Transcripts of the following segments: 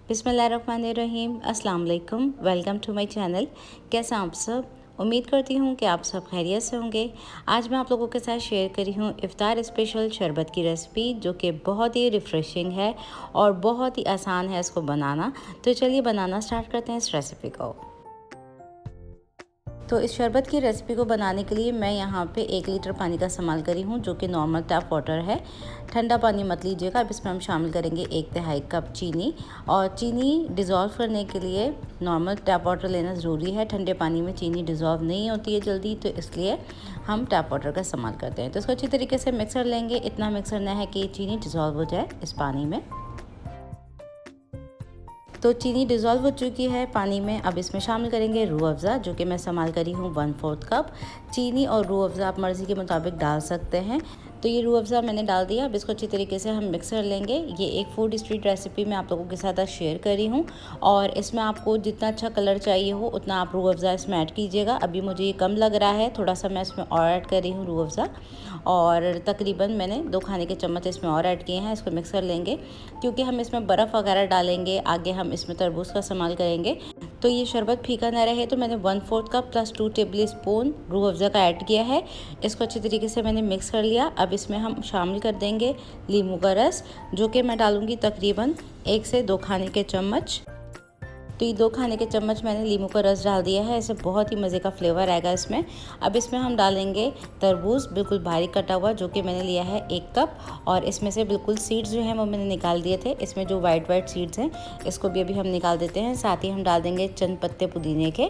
बिस्मिल्लाहिर्रहमानिर्रहीम, अस्सलाम वालेकुम। Welcome to my channel. कैसे आप सब? उम्मीद करती हूँ कि आप सब खैरियत से होंगे। आज मैं आप लोगों के साथ शेयर करी हूँ इफ़्तार स्पेशल शरबत की रेसिपी, जो कि बहुत ही रिफ़्रेशिंग है और बहुत ही आसान है इसको बनाना। तो चलिए बनाना स्टार्ट करते हैं इस रेसिपी को। तो इस शरबत की रेसिपी को बनाने के लिए मैं यहाँ पे 1 लीटर पानी का इस्तेमाल करी हूँ, जो कि नॉर्मल टैप वाटर है। ठंडा पानी मत लीजिएगा। अब इसमें हम शामिल करेंगे 1/3 कप चीनी। और चीनी डिज़ोल्व करने के लिए नॉर्मल टैप वाटर लेना ज़रूरी है। ठंडे पानी में चीनी डिज़ोल्व नहीं होती है जल्दी, तो इसलिए हम टैप वाटर का इस्तेमाल करते हैं। तो इसको अच्छी तरीके से मिक्स कर लेंगे। इतना मिक्स करना है कि चीनी डिज़ोल्व हो जाए इस पानी में। तो चीनी डिज़ोल्व हो चुकी है पानी में। अब इसमें शामिल करेंगे रूह अफ़ज़ा, जो कि मैं इस्तेमाल करी हूँ 1/4 कप। चीनी और रूह अफ़ज़ा आप मर्ज़ी के मुताबिक डाल सकते हैं। तो ये रूह अफ़ज़ा मैंने डाल दिया। अब इसको अच्छी तरीके से हम मिक्स कर लेंगे। ये एक फूड स्ट्रीट रेसिपी मैं आप लोगों के साथ शेयर करी हूँ, और इसमें आपको जितना अच्छा कलर चाहिए हो उतना आप रूह अफ़ज़ा इसमें ऐड कीजिएगा। अभी मुझे ये कम लग रहा है, थोड़ा सा मैं इसमें और ऐड कर रही हूँ रूह अफ़ज़ा, और तकरीबन मैंने 2 खाने के चम्मच इसमें और ऐड किए हैं। इसको मिक्स कर लेंगे, क्योंकि हम इसमें बर्फ़ वगैरह डालेंगे, आगे हम इसमें तरबूज का इस्तेमाल करेंगे। तो ये शरबत फीका ना रहे, तो मैंने 1/4 cup plus 2 table spoon Rooh Afza का ऐड किया है। इसको अच्छी तरीके से मैंने मिक्स कर लिया। अब इसमें हम शामिल कर देंगे नींबू का रस, जो कि मैं डालूंगी तकरीबन 1 से 2 खाने के चम्मच। तो ये 2 खाने के चम्मच मैंने नींबू का रस डाल दिया है। इससे बहुत ही मज़े का फ्लेवर आएगा इसमें। अब इसमें हम डालेंगे तरबूज बिल्कुल बारीक कटा हुआ, जो कि मैंने लिया है 1 कप, और इसमें से बिल्कुल सीड्स जो हैं वो मैंने निकाल दिए थे। इसमें जो वाइट सीड्स हैं इसको भी अभी हम निकाल देते हैं। साथ ही हम डाल देंगे चंद पत्ते पुदीने के,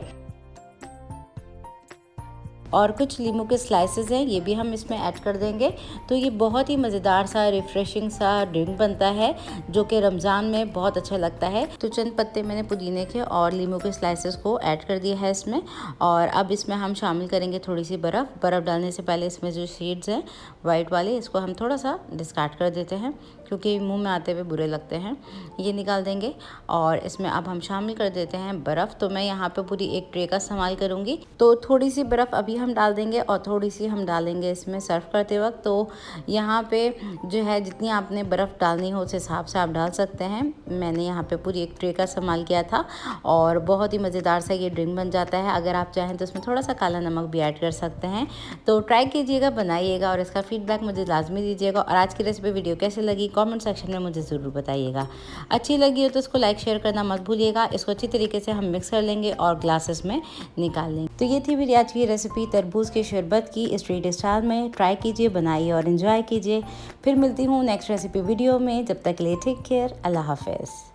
और कुछ लीमू के स्लाइसेस हैं, ये भी हम इसमें ऐड कर देंगे। तो ये बहुत ही मज़ेदार सा रिफ़्रेशिंग सा ड्रिंक बनता है, जो कि रमज़ान में बहुत अच्छा लगता है। तो चंद पत्ते मैंने पुदीने के और लीमू के स्लाइसेस को ऐड कर दिया है इसमें। और अब इसमें हम शामिल करेंगे थोड़ी सी बर्फ़ डालने से पहले इसमें जो सीड्स हैं वाइट वाले, इसको हम थोड़ा सा डिस्कार्ड कर देते हैं, क्योंकि मुंह में आते हुए बुरे लगते हैं। ये निकाल देंगे, और इसमें अब हम शामिल कर देते हैं बर्फ़। तो मैं यहाँ पे पूरी 1 ट्रे का इस्तेमाल करूँगी। तो थोड़ी सी बर्फ़ अभी हम डाल देंगे, और थोड़ी सी हम डालेंगे इसमें सर्व करते वक्त। तो यहाँ पे जो है जितनी आपने बर्फ़ डालनी हो उस हिसाब से आप डाल सकते हैं। मैंने यहाँ पे पूरी 1 ट्रे का इस्तेमाल किया था, और बहुत ही मज़ेदार सा ये ड्रिंक बन जाता है। अगर आप चाहें तो इसमें थोड़ा सा काला नमक भी ऐड कर सकते हैं। तो ट्राई कीजिएगा, बनाइएगा, और इसका फीडबैक मुझे लाजमी दीजिएगा। और आज की रेसिपी वीडियो कैसे लगी कमेंट सेक्शन में मुझे ज़रूर बताइएगा। अच्छी लगी हो तो इसको लाइक शेयर करना मत भूलिएगा। इसको अच्छी तरीके से हम मिक्स कर लेंगे और ग्लासेस में निकाल लेंगे। तो ये थी मेरी आज की रेसिपी तरबूज के शरबत की स्ट्रीट स्टाइल में। ट्राई कीजिए, बनाइए और एंजॉय कीजिए। फिर मिलती हूँ नेक्स्ट रेसिपी वीडियो में। जब तक के लिए टेक केयर, अल्लाह हाफिज़।